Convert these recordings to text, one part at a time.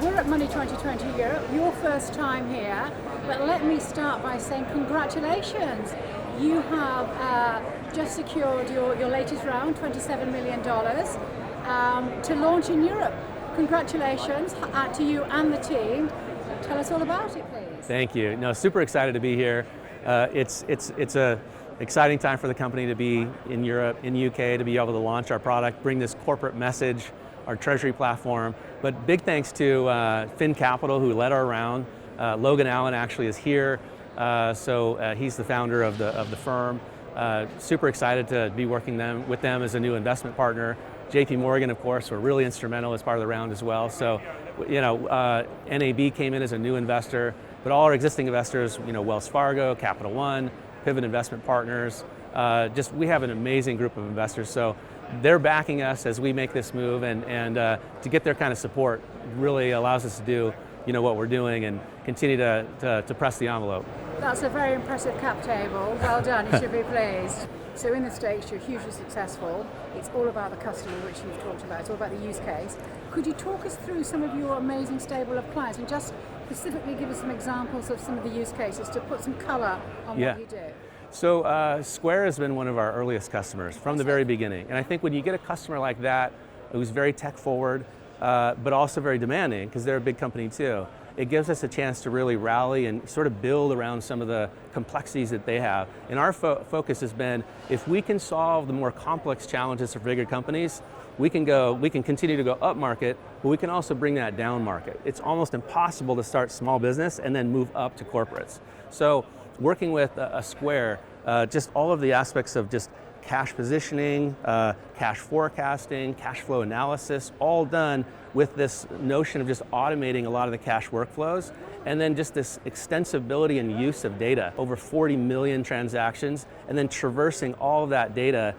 we're at Money 2020 Europe, your first time here, but let me start by saying congratulations. You have just secured your latest round, $27 million, to launch in Europe. Congratulations to you and the team. Tell us all about it, please. Thank you. No, super excited to be here. It's a exciting time for the company to be in Europe, in the UK, to be able to launch our product, bring this corporate message, our treasury platform. But big thanks to Fin Capital, who led our round. Logan Allen actually is here, so he's the founder of the firm. Super excited to be working with them as a new investment partner. JP Morgan, of course, were really instrumental as part of the round as well. So, NAB came in as a new investor, but all our existing investors, Wells Fargo, Capital One, Pivot Investment Partners, we have an amazing group of investors. So they're backing us as we make this move, and to get their kind of support really allows us to do what we're doing and continue to press the envelope. That's a very impressive cap table. Well done, you should be pleased. So in the States, you're hugely successful. It's all about the customer, which you've talked about. It's all about the use case. Could you talk us through some of your amazing stable of clients and just specifically give us some examples of some of the use cases to put some color on what you do? So Square has been one of our earliest customers from the very beginning. And I think when you get a customer like that, who's very tech forward, but also very demanding, because they're a big company too, it gives us a chance to really rally and sort of build around some of the complexities that they have. And our focus has been, if we can solve the more complex challenges for bigger companies, we can continue to go up market, but we can also bring that down market. It's almost impossible to start small business and then move up to corporates. So working with a Square, just all of the aspects of just cash positioning, cash forecasting, cash flow analysis, all done with this notion of just automating a lot of the cash workflows, and then just this extensibility and use of data, over 40 million transactions, and then traversing all of that data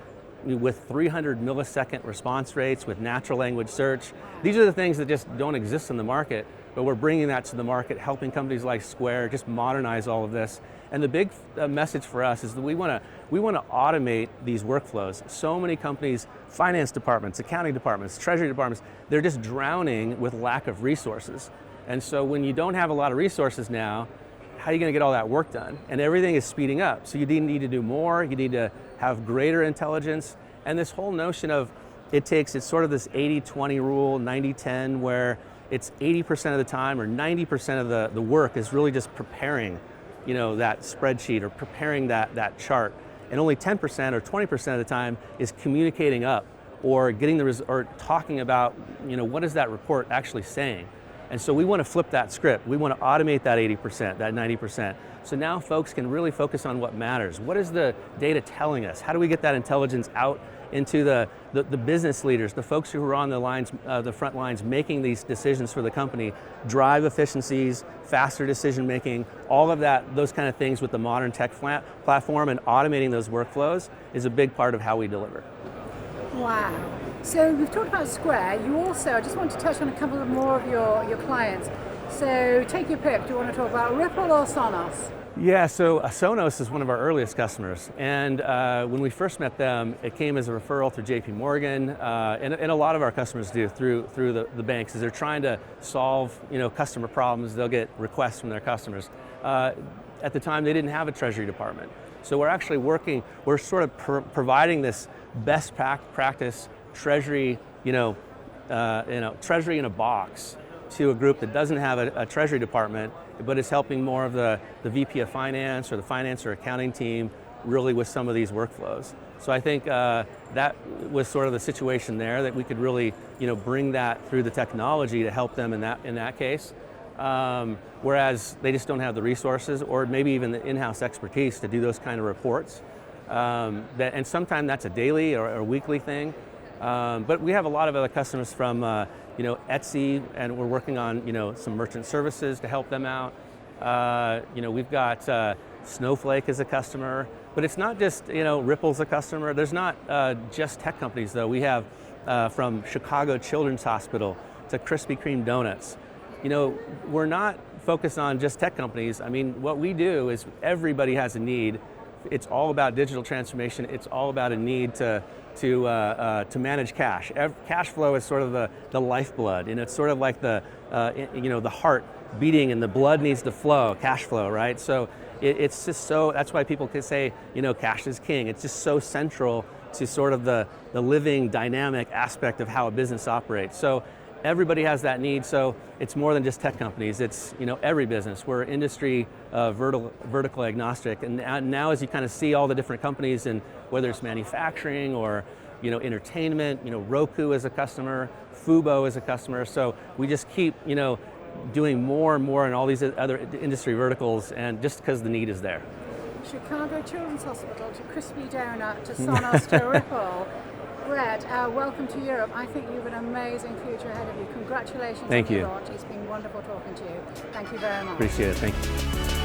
with 300 millisecond response rates, with natural language search. These are the things that just don't exist in the market, but we're bringing that to the market, helping companies like Square just modernize all of this. And the big message for us is that we want to automate these workflows. So many companies, finance departments, accounting departments, treasury departments, they're just drowning with lack of resources. And so when you don't have a lot of resources now, how are you going to get all that work done? And everything is speeding up. So you need to do more, you need to have greater intelligence. And this whole notion of it's sort of this 80-20 rule, 90-10, where it's 80% of the time or 90% of the work is really just preparing that spreadsheet or preparing that chart. And only 10% or 20% of the time is communicating up or getting or talking about, what is that report actually saying? And so we want to flip that script. We want to automate that 80%, that 90%. So now folks can really focus on what matters. What is the data telling us? How do we get that intelligence out into the business leaders, the folks who are on the front lines making these decisions for the company, drive efficiencies, faster decision making, all of that, those kind of things with the modern tech platform, and automating those workflows is a big part of how we deliver. Wow. So we've talked about Square. You also, I just want to touch on a couple of more of your clients. So take your pick. Do you want to talk about Ripple or Sonos? Yeah, so Sonos is one of our earliest customers, and when we first met them, it came as a referral through JP Morgan, and a lot of our customers do through the banks, as they're trying to solve customer problems. They'll get requests from their customers. At the time, they didn't have a treasury department, so we're sort of providing this best practice treasury, treasury in a box to a group that doesn't have a treasury department, but is helping more of the VP of finance or the finance or accounting team really with some of these workflows. So I think that was sort of the situation there, that we could really bring that through the technology to help them in that case. Whereas they just don't have the resources or maybe even the in-house expertise to do those kind of reports. And sometimes that's a daily or a weekly thing. But we have a lot of other customers from Etsy, and we're working on some merchant services to help them out. We've got Snowflake as a customer, but it's not just Ripple's a customer. There's not just tech companies though. We have from Chicago Children's Hospital to Krispy Kreme donuts. We're not focused on just tech companies. I mean, what we do is everybody has a need it's all about digital transformation. It's all about a need to manage cash. Cash flow is sort of the lifeblood, and it's sort of like the heart beating and the blood needs to flow, cash flow, right? So it's just so, that's why people could say, cash is king. It's just so central to sort of the living dynamic aspect of how a business operates. So everybody has that need, so it's more than just tech companies, it's every business. We're industry vertical agnostic, and now as you kind of see all the different companies, and whether it's manufacturing or entertainment, Roku is a customer, Fubo is a customer, so we just keep doing more and more in all these other industry verticals, and just because the need is there. Chicago Children's Hospital to Crispy Donut to Sonos to Ripple. Brett, welcome to Europe. I think you have an amazing future ahead of you. Congratulations on your launch. It's been wonderful talking to you. Thank you very much. Appreciate it. Thank you.